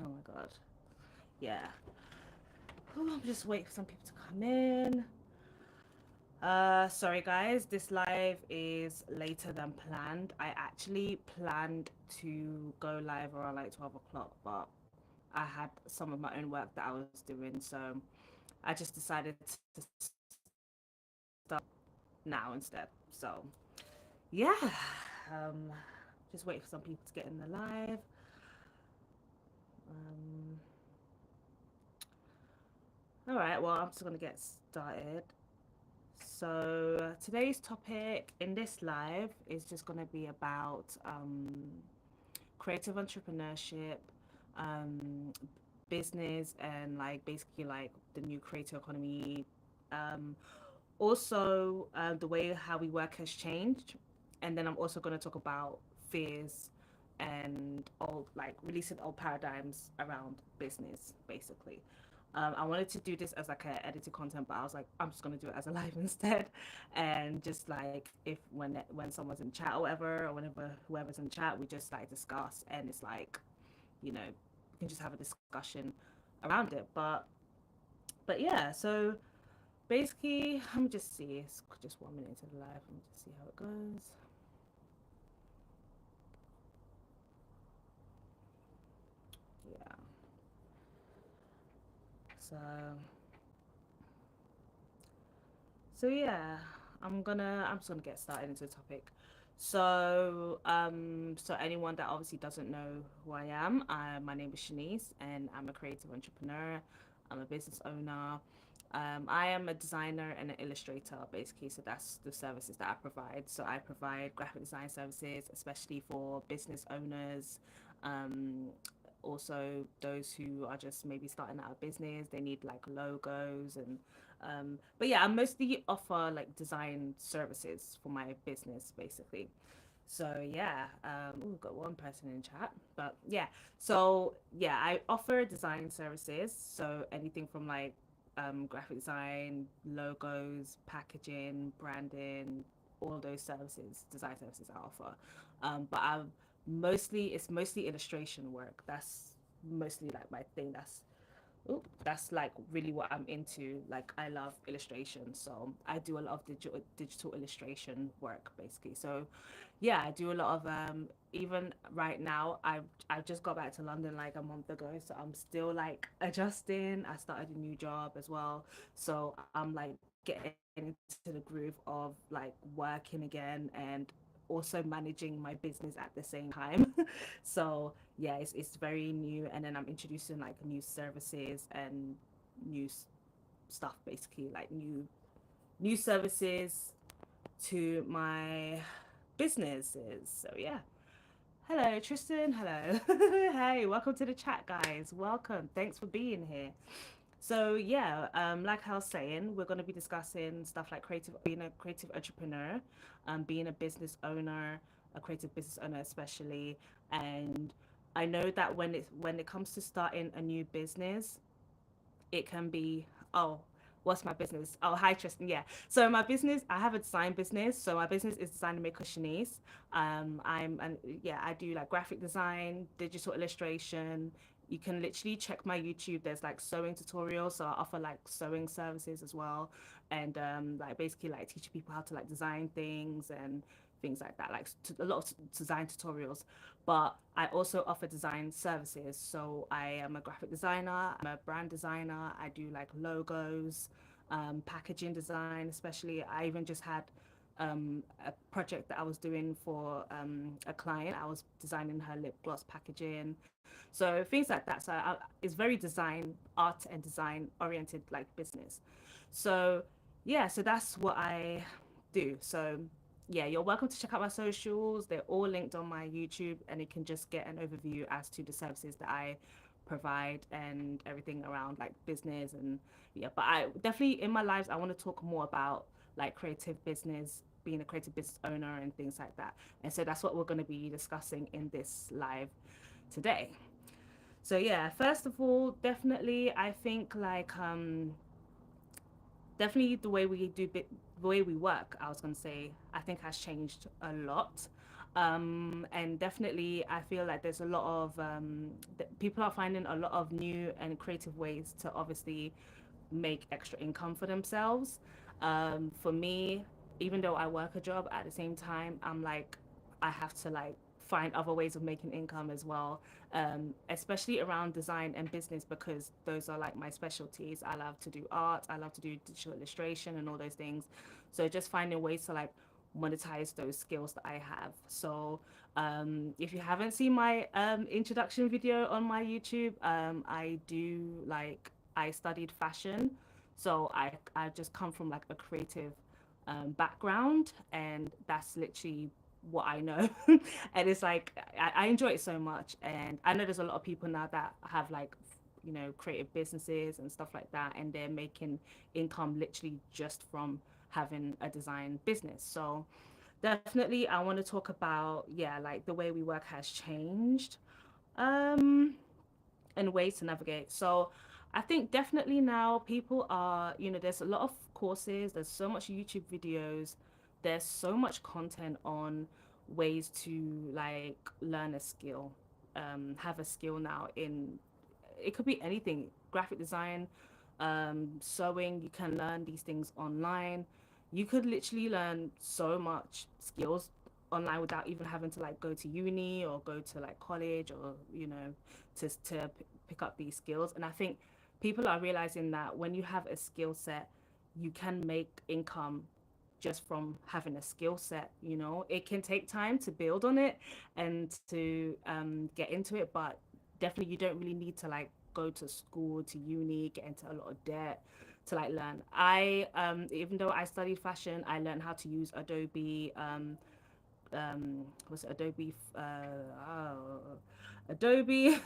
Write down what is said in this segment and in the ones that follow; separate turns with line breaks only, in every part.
Oh my god. Yeah. Oh, I'm just waiting for some people to come in. Sorry guys, this live is later than planned. I actually planned to go live around like 12 o'clock, but I had some of my own work that I was doing, so I just decided to start now instead. So yeah, um, just wait for some people to get in the live. Um, all right, well, I'm just gonna get started. So today's topic in this live is just gonna be about creative entrepreneurship, um, business, and like basically like the new creator economy. Um, Also, the way how we work has changed, and then I'm also going to talk about fears and old like releasing old paradigms around business, basically. I wanted to do this as like a edited content, but I was like, I'm just gonna do it as a live instead, and just like if when someone's in chat or whatever, or whenever whoever's in chat, we just like discuss, and it's like, you know, we can just have a discussion around it. But yeah, so basically, let me just see. It's just 1 minute into the live. Let me just see how it goes. Yeah. So, so yeah, I'm just gonna get started into the topic. So anyone that obviously doesn't know who I am, my name is Shanice, and I'm a creative entrepreneur. I'm a business owner. I am a designer and an illustrator, basically. So that's the services that I provide. So I provide graphic design services, especially for business owners, um, also those who are just maybe starting out a business. They need like logos and but yeah, I mostly offer like design services for my business, basically. So yeah, we've got one person in chat, but yeah. So yeah, I offer design services. So anything from like graphic design, logos, packaging, branding, all those services, design services I offer. But I'm mostly it's mostly illustration work. That's mostly like my thing. That's like really what I'm into. Like I love illustration, so I do a lot of digital illustration work basically. So yeah, I do a lot of even right now I've just got back to London like a month ago, so I'm still like adjusting. I started a new job as well, so I'm like getting into the groove of like working again and also managing my business at the same time. So yeah, it's very new, and then I'm introducing like new services and new stuff, basically like new services to my businesses. So yeah. Hello, Tristan. Hello. Hey, welcome to the chat, guys. Welcome. Thanks for being here. So yeah, like I was saying, we're going to be discussing stuff like being a creative entrepreneur, being a business owner, a creative business owner especially. And I know that when it comes to starting a new business, it can be, oh, what's my business? Oh, hi Tristan. Yeah. So my business, I have a design business. So my business is Design and Maker Shanice. And yeah, I do like graphic design, digital illustration. You can literally check my YouTube. There's like sewing tutorials. So I offer like sewing services as well. And like basically like teaching people how to like design things and things like that, like a lot of design tutorials. But I also offer design services. So I am a graphic designer, I'm a brand designer, I do like logos, packaging design, especially. I even just had a project that I was doing for a client. I was designing her lip gloss packaging. So things like that. It's very design, art and design oriented like business. So yeah, so that's what I do. So yeah, you're welcome to check out my socials. They're all linked on my YouTube, and you can just get an overview as to the services that I provide and everything around like business and yeah. But I definitely in my lives I want to talk more about like creative business, being a creative business owner and things like that. And so that's what we're going to be discussing in this live today. So yeah, first of all, definitely I think like definitely the way we work, I was going to say, I think has changed a lot. And definitely I feel like there's a lot of people are finding a lot of new and creative ways to obviously make extra income for themselves. For me, even though I work a job at the same time, I'm like, I have to like find other ways of making income as well, especially around design and business because those are like my specialties. I love to do art, I love to do digital illustration and all those things. So just finding ways to like monetize those skills that I have. So if you haven't seen my introduction video on my YouTube, I do like I studied fashion, so I just come from like a creative background, and that's literally what I know. And it's like I enjoy it so much, and I know there's a lot of people now that have like creative businesses and stuff like that, and they're making income literally just from having a design business. So definitely I want to talk about, yeah, like the way we work has changed. Um and ways to navigate. So I think definitely now people are, there's a lot of courses, there's so much YouTube videos, there's so much content on ways to like learn a skill, have a skill now in, it could be anything, graphic design, sewing. You can learn these things online. You could literally learn so much skills online without even having to like go to uni or go to like college, or pick up these skills. And I think people are realizing that when you have a skill set, you can make income just from having a skill set. It can take time to build on it and to get into it, but definitely you don't really need to like go to school, to uni, get into a lot of debt to like learn. I Even though I studied fashion, I learned how to use Adobe, was it Adobe, Adobe.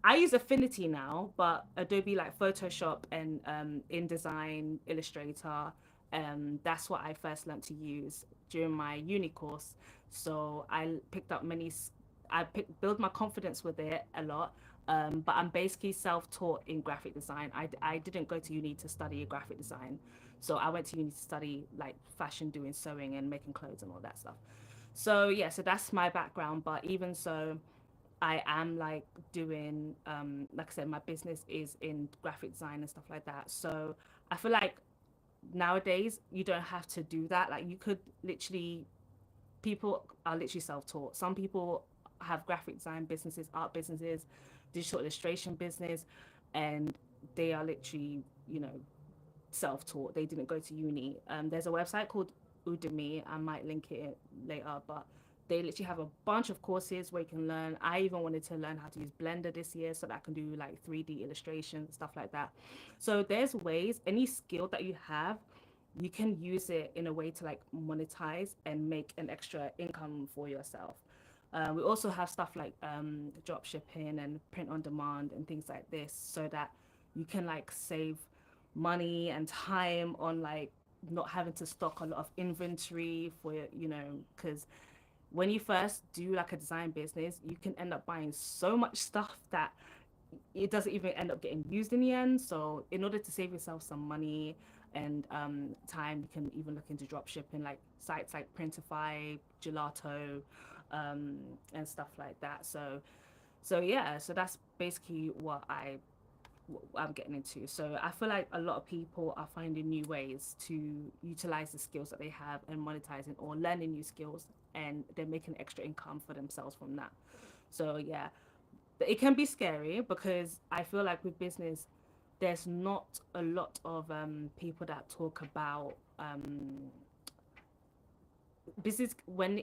I use Affinity now, but Adobe like Photoshop and InDesign, Illustrator, that's what I first learned to use during my uni course. So I picked up build my confidence with it a lot. But I'm basically self-taught in graphic design. I didn't go to uni to study graphic design. So I went to uni to study like fashion, doing sewing and making clothes and all that stuff. So yeah, so that's my background. But even so, I am like doing, like I said, my business is in graphic design and stuff like that. So I feel like nowadays you don't have to do that. Like you could literally, people are literally self-taught. Some people have graphic design businesses, art businesses, digital illustration business, and they are literally, self-taught. They didn't go to uni. There's a website called Udemy. I might link it later, but they literally have a bunch of courses where you can learn. I even wanted to learn how to use Blender this year so that I can do like 3D illustration, stuff like that. So there's ways, any skill that you have, you can use it in a way to like monetize and make an extra income for yourself. We also have stuff like drop shipping and print on demand and things like this, so that you can like save money and time on like not having to stock a lot of inventory for because when you first do like a design business, you can end up buying so much stuff that it doesn't even end up getting used in the end. So in order to save yourself some money and time, you can even look into drop shipping, like sites like Printify, Gelato, and stuff like that. So yeah, so that's basically I'm getting into. So I feel like a lot of people are finding new ways to utilize the skills that they have and monetizing or learning new skills, and they're making extra income for themselves from that. So yeah, it can be scary because I feel like with business, there's not a lot of people that talk about business when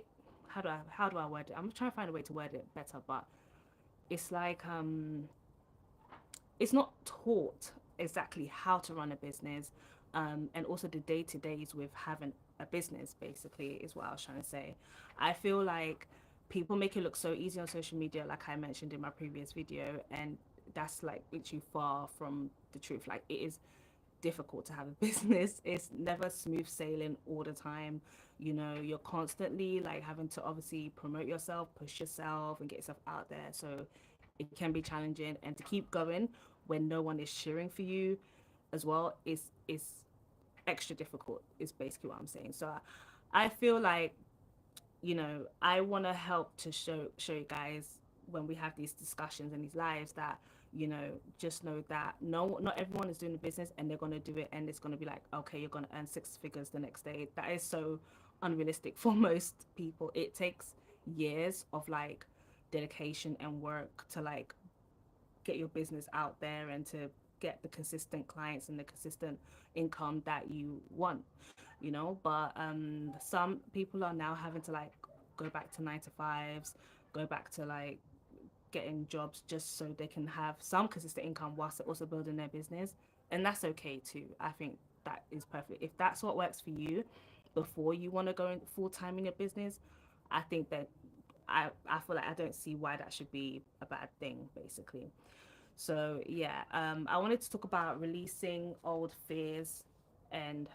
how do I word it? I'm trying to find a way to word it better, but it's like it's not taught exactly how to run a business, and also the day to days with having a business. Basically, is what I was trying to say. I feel like people make it look so easy on social media, like I mentioned in my previous video, and that's like literally far from the truth. Like it is difficult to have a business. It's never smooth sailing all the time. You're constantly like having to obviously promote yourself, push yourself, and get yourself out there. So it can be challenging, and to keep going when no one is cheering for you as well is extra difficult. Is basically what I'm saying. So I feel like I want to help to show you guys when we have these discussions and these lives that just know that no, not everyone is doing the business and they're going to do it and it's going to be like, okay, you're going to earn six figures the next day. That is so unrealistic for most people. It takes years of like dedication and work to like get your business out there and to get the consistent clients and the consistent income that you want, but some people are now having to like go back to 9 to 5s, go back to like getting jobs just so they can have some consistent income whilst they're also building their business. And that's okay too. I think that is perfect. If that's what works for you before you want to go in full time in your business, I think that I feel like I don't see why that should be a bad thing, basically. So yeah, I wanted to talk about releasing old fears and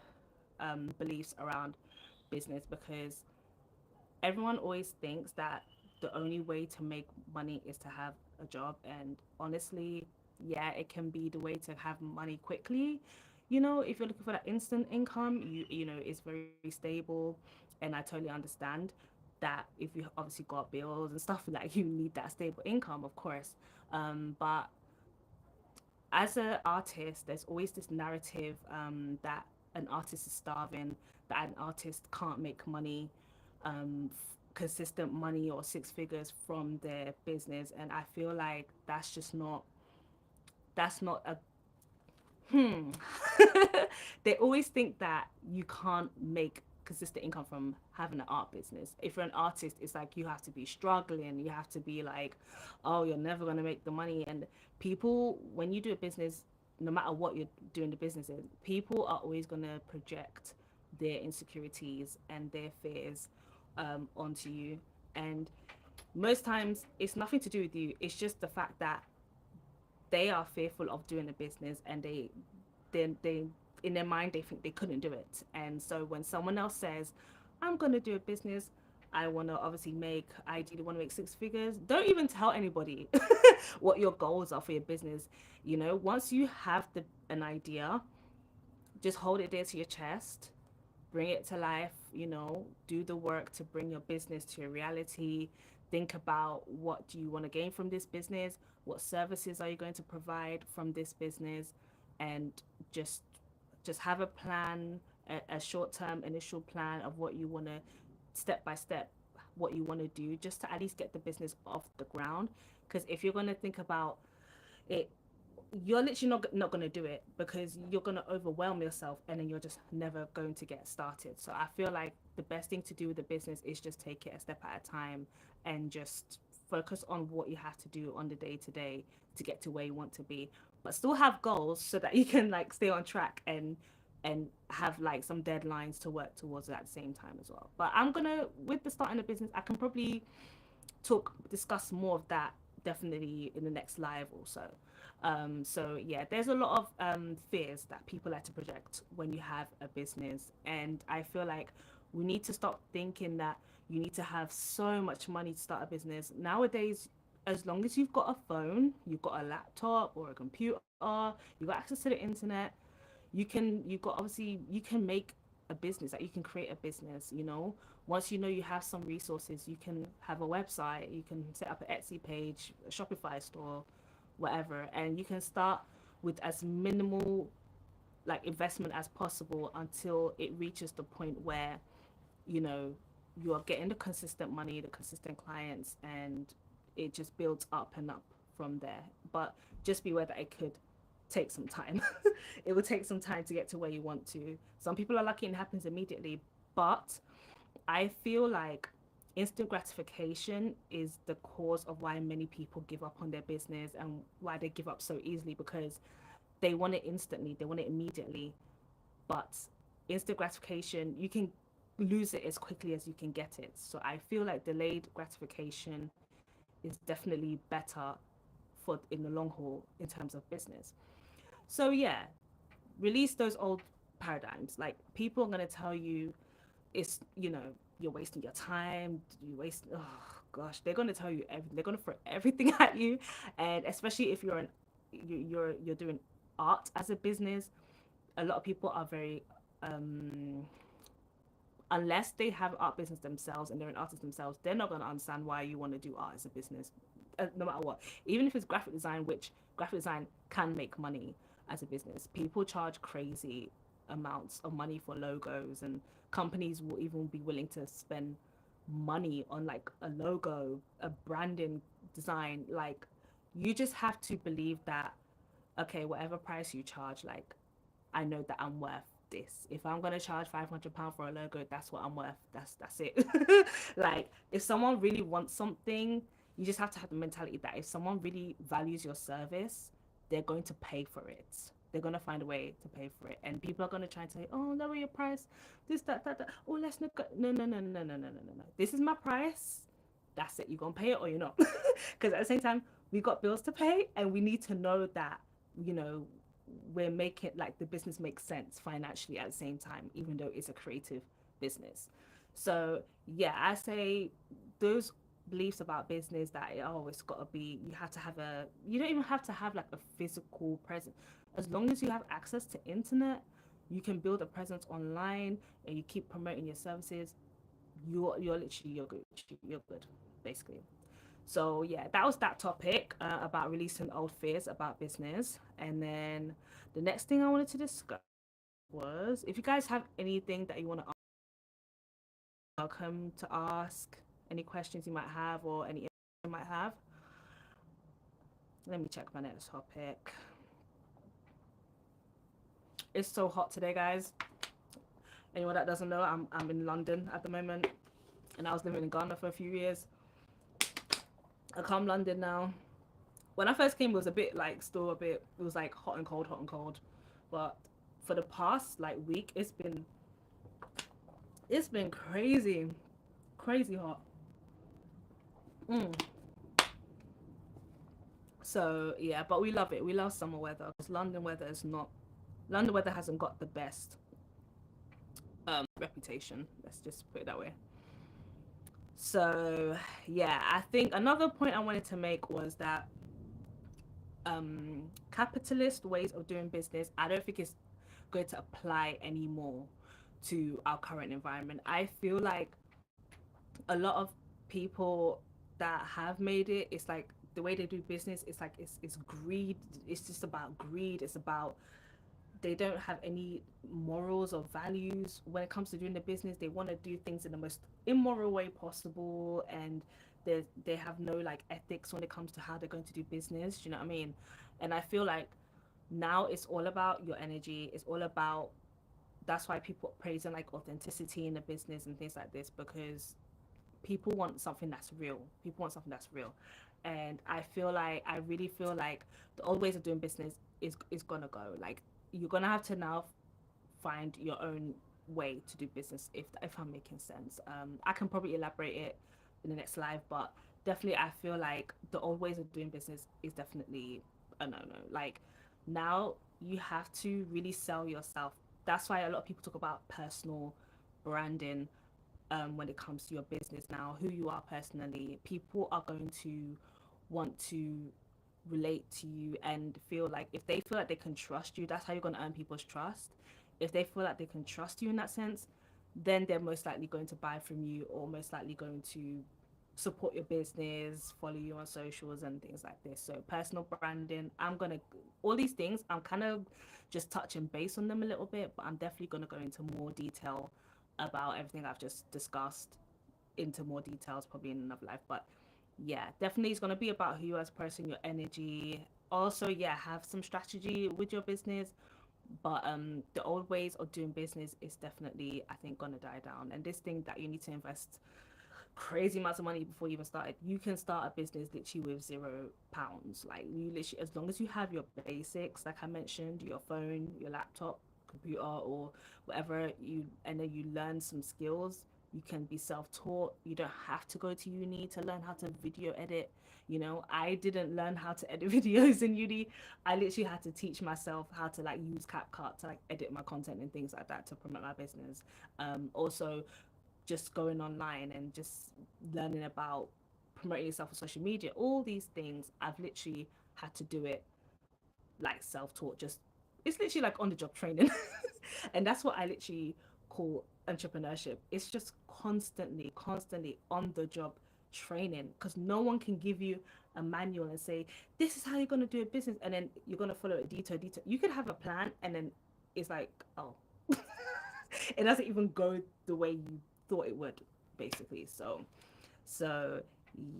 beliefs around business, because everyone always thinks that the only way to make money is to have a job. And honestly, yeah, it can be the way to have money quickly. If you're looking for that instant income, it's very stable. And I totally understand that if you obviously got bills and stuff, like you need that stable income, of course. But as an artist, there's always this narrative that an artist is starving, that an artist can't make money, consistent money or six figures from their business. And I feel like that's not a hmm. They always think that you can't make consistent income from having an art business. If you're an artist, it's like you have to be struggling, you have to be like, oh, you're never going to make the money. And people, when you do a business, no matter what you're doing the business in, people are always going to project their insecurities and their fears onto you. And most times it's nothing to do with you, it's just the fact that they are fearful of doing a business, and they in their mind they think they couldn't do it. And so when someone else says, I'm going to do a business, I want to obviously ideally want to make six figures, don't even tell anybody what your goals are for your business. Once you have an idea, just hold it there to your chest, bring it to life, do the work to bring your business to a reality. Think about, what do you want to gain from this business? What services are you going to provide from this business? And just just have a plan, a short-term initial plan of what you want to, step by step, what you want to do, just to at least get the business off the ground. Because if you're going to think about it, you're literally not going to do it, because you're going to overwhelm yourself and then you're just never going to get started. So I feel like the best thing to do with the business is just take it a step at a time and just focus on what you have to do on the day to day to get to where you want to be, but still have goals so that you can like stay on track and have like some deadlines to work towards at the same time as well. But I'm gonna, with the starting a business, I can probably discuss more of that definitely in the next live also. So yeah, there's a lot of fears that people like to project when you have a business, and I feel like we need to stop thinking that you need to have so much money to start a business nowadays. As long as you've got a phone, you've got a laptop or a computer, you've got access to the internet, you've got, obviously you can make a business, like you can create a business. Once you have some resources, you can have a website, you can set up an Etsy page, a Shopify store, whatever, and you can start with as minimal like investment as possible until it reaches the point where you know you're getting the consistent money, the consistent clients, and it just builds up and up from there. But just be aware that it could take some time. It will take some time to get to where you want to. Some people are lucky and it happens immediately, but I feel like instant gratification is the cause of why many people give up on their business and why they give up so easily, because they want it instantly, they want it immediately. But instant gratification, you can lose it as quickly as you can get it. So I feel like delayed gratification is definitely better for in the long haul in terms of business. So yeah, release those old paradigms. Like, people are going to tell you it's, you're wasting your time, you waste, oh gosh, they're going to tell you everything, they're going to throw everything at you. And especially if you're doing art as a business, a lot of people are very um unless they have art business themselves and they're an artist themselves, they're not going to understand why you want to do art as a business, no matter what. Even if it's graphic design, which graphic design can make money as a business, people charge crazy amounts of money for logos, and companies will even be willing to spend money on like a logo, a branding design. Like, you just have to believe that, okay, whatever price you charge, like, I know that I'm worth this. If I'm gonna charge £500 for a logo, that's what I'm worth. That's it. Like, if someone really wants something, you just have to have the mentality that if someone really values your service, they're going to pay for it. They're gonna find a way to pay for it, and people are gonna try and say, "Oh, lower your price, this, that. Oh, let's no, no. This is my price. That's it. You're gonna pay it or you're not." Because at the same time, we got bills to pay, and we need to know that, you know, we're making, like, the business makes sense financially at the same time, even though it's a creative business. So yeah, I say those beliefs about business, that it always got to be, you have to have a, you don't even have to have like a physical presence. As long as you have access to internet, you can build a presence online and you keep promoting your services. You're literally, you're good, basically. So yeah, that was that topic, about releasing old fears about business. And then the next thing I wanted to discuss was, if you guys have anything that you want to ask, welcome to ask any questions you might have or any you might have. Let me check my next topic. It's so hot today, guys. Anyone that doesn't know, I'm in London at the moment, and I was living in Ghana for a few years. I come London now. When I first came, it was a bit like, still a bit, it was like hot and cold, hot and cold. But for the past like week, it's been crazy, crazy hot. Mm. So yeah, but we love it. We love summer weather, because London weather hasn't got the best reputation. Let's just put it that way. So yeah, I think another point I wanted to make was that capitalist ways of doing business, I don't think it's going to apply anymore to our current environment. I feel like a lot of people that have made it, it's like the way they do business, it's like it's greed. It's just about greed. It's about, they don't have any morals or values when it comes to doing the business. They want to do things in the most immoral way possible, and they have no like ethics when it comes to how they're going to do business. Do you know what I mean? And I feel like now it's all about your energy. It's all about, that's why people praise like authenticity in the business and things like this, because people want something that's real. People want something that's real. And I really feel like the old ways of doing business is gonna go. Like, you're gonna have to now find your own way to do business, if I'm making sense. I can probably elaborate it in the next live, but definitely I feel like the old ways of doing business is definitely a no. Like, now you have to really sell yourself. That's why a lot of people talk about personal branding, when it comes to your business now, who you are personally. People are going to want to relate to you and feel like, if they feel like they can trust you, that's how you're going to earn people's trust. If they feel like they can trust you in that sense, then they're most likely going to buy from you, or most likely going to support your business, follow you on socials and things like this. So personal branding, all these things, I'm kind of just touching base on them a little bit, but I'm definitely going to go into more detail about everything I've just discussed, into more details probably in another life. But yeah, definitely it's going to be about who you are as a person, your energy. Also, yeah, have some strategy with your business, but the old ways of doing business is definitely, I think, gonna die down. And this thing that you need to invest crazy amounts of money before you even started, you can start a business literally with £0. Like, you literally, as long as you have your basics, like I mentioned, your phone, your laptop, computer, or whatever, and then you learn some skills, you can be self-taught. You don't have to go to uni to learn how to video edit. I didn't learn how to edit videos in uni. I literally had to teach myself how to like use CapCut to like edit my content and things like that to promote my business. Also, just going online and just learning about promoting yourself on social media, all these things, I've literally had to do it like self-taught. Just, it's literally like on the job training. And that's what I literally call entrepreneurship. It's just constantly on the job training, because no one can give you a manual and say, this is how you're going to do a business, and then you're going to follow it detail. You could have a plan, and then it's like, oh, it doesn't even go the way you thought it would, basically. So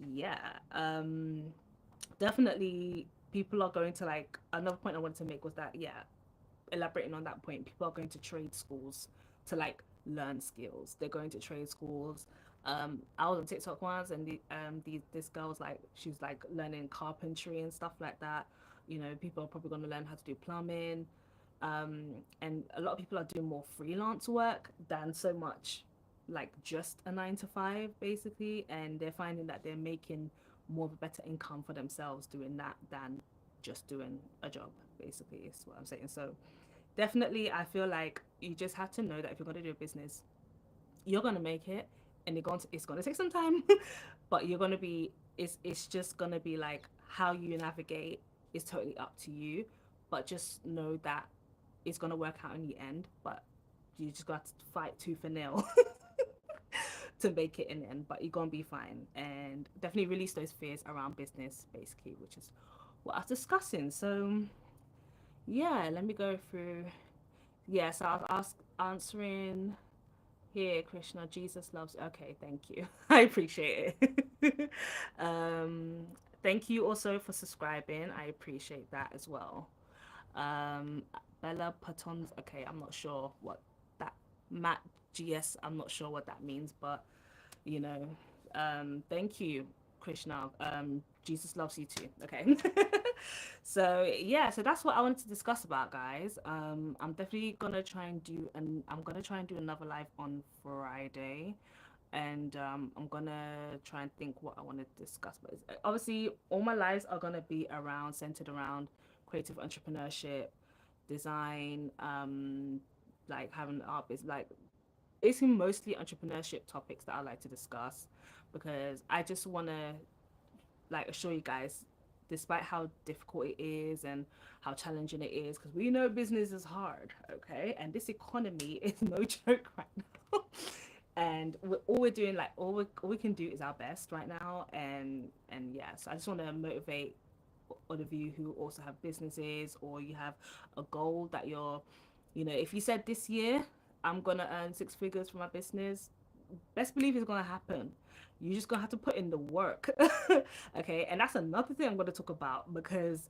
yeah, definitely people are going to, like, another point I wanted to make was that, yeah, elaborating on that point, people are going to trade schools to, like, learn skills. They're going to trade schools. I was on TikTok once, and this girl was like, she was like learning carpentry and stuff like that. You know, people are probably going to learn how to do plumbing, and a lot of people are doing more freelance work than so much like just a 9 to 5, basically, and they're finding that they're making more of a better income for themselves doing that than just doing a job, basically, is what I'm saying. So definitely, I feel like you just have to know that if you're going to do a business, you're going to make it, and it's going to take some time, but you're going to be, it's just going to be like, how you navigate is totally up to you, but just know that it's going to work out in the end. But you just got to fight tooth and nail to make it in the end, but you're going to be fine. And definitely release those fears around business, basically, which is what I was discussing. So yeah, let me go through. Yeah, so I was answering here, Krishna. Jesus loves. Okay, thank you. I appreciate it. um, Thank you also for subscribing. I appreciate that as well. Um, Bella Patons. Okay, I'm not sure what that. Matt GS. I'm not sure what that means, but you know, thank you, Krishna. Jesus loves you too. Okay. So yeah, so that's what I wanted to discuss about, guys. I'm definitely gonna try and do, and I'm gonna try and do another live on Friday, and I'm gonna try and think what I want to discuss. But obviously, all my lives are gonna be around, centered around creative entrepreneurship, design, like having an art business, like it's mostly entrepreneurship topics that I like to discuss, because I just want to, like, assure you guys, despite how difficult it is and how challenging it is, because we know business is hard, okay, and this economy is no joke right now. And all we're doing, like, all we can do is our best right now, and yeah, so I just want to motivate all of you who also have businesses, or you have a goal that you're, you know, if you said this year I'm gonna earn 6 figures for my business, best believe it's gonna happen. You just gonna have to put in the work. Okay, and that's another thing I'm gonna talk about, because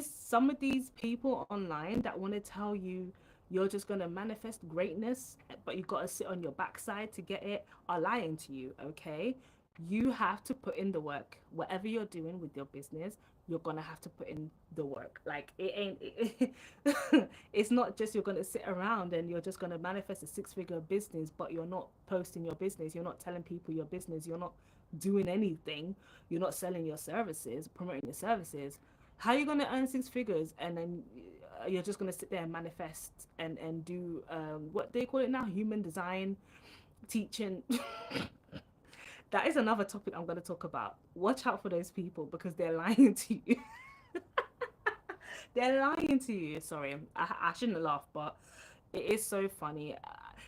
some of these people online that want to tell you you're just going to manifest greatness, but you've got to sit on your backside to get it, are lying to you. Okay, you have to put in the work. Whatever you're doing with your business, you're gonna have to put in the work. Like, it ain't it's not just you're gonna sit around and you're just gonna manifest a 6 figure business, but you're not posting your business, you're not telling people your business, you're not doing anything, you're not selling your services, promoting your services. How are you going to earn 6 figures, and then you're just going to sit there and manifest and do what they call it now, human design teaching? That is another topic I'm going to talk about. Watch out for those people, because they're lying to you. They're lying to you. Sorry, I shouldn't laugh, but it is so funny.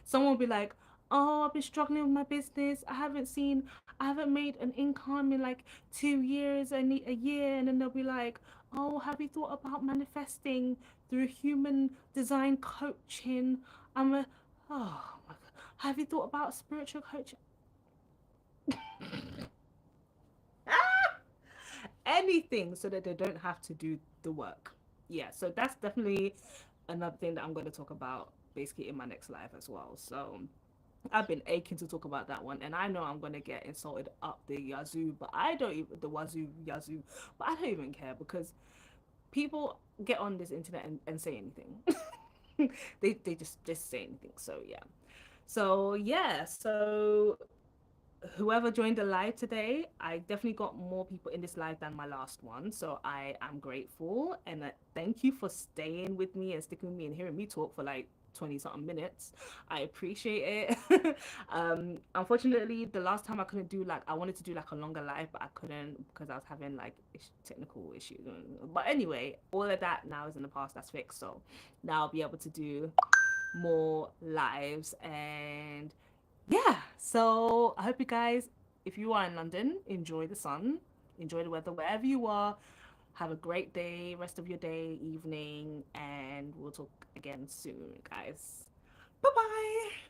Someone will be like, "Oh, I've been struggling with my business. I haven't made an income in like 2 years. I need a year." And then they'll be like, "Oh, have you thought about manifesting through human design coaching? I'm a, oh my God. Have you thought about spiritual coaching?" Anything so that they don't have to do the work. Yeah, so that's definitely another thing that I'm going to talk about basically in my next live as well. So I've been aching to talk about that one, and I know I'm gonna get insulted up the yazoo, but I don't even the wazoo yazoo, but I don't even care, because people get on this internet and say anything. They just say anything. So whoever joined the live today, I definitely got more people in this live than my last one. So I am grateful, and thank you for staying with me and sticking with me and hearing me talk for like 20 something minutes. I appreciate it. Unfortunately, the last time I couldn't do, like, I wanted to do like a longer live, but I couldn't because I was having like technical issues. But anyway, all of that now is in the past, that's fixed. So now I'll be able to do more lives. And yeah, so I hope you guys, if you are in London, enjoy the sun, enjoy the weather wherever you are. Have a great day, rest of your day, evening, and we'll talk again soon, guys. Bye bye.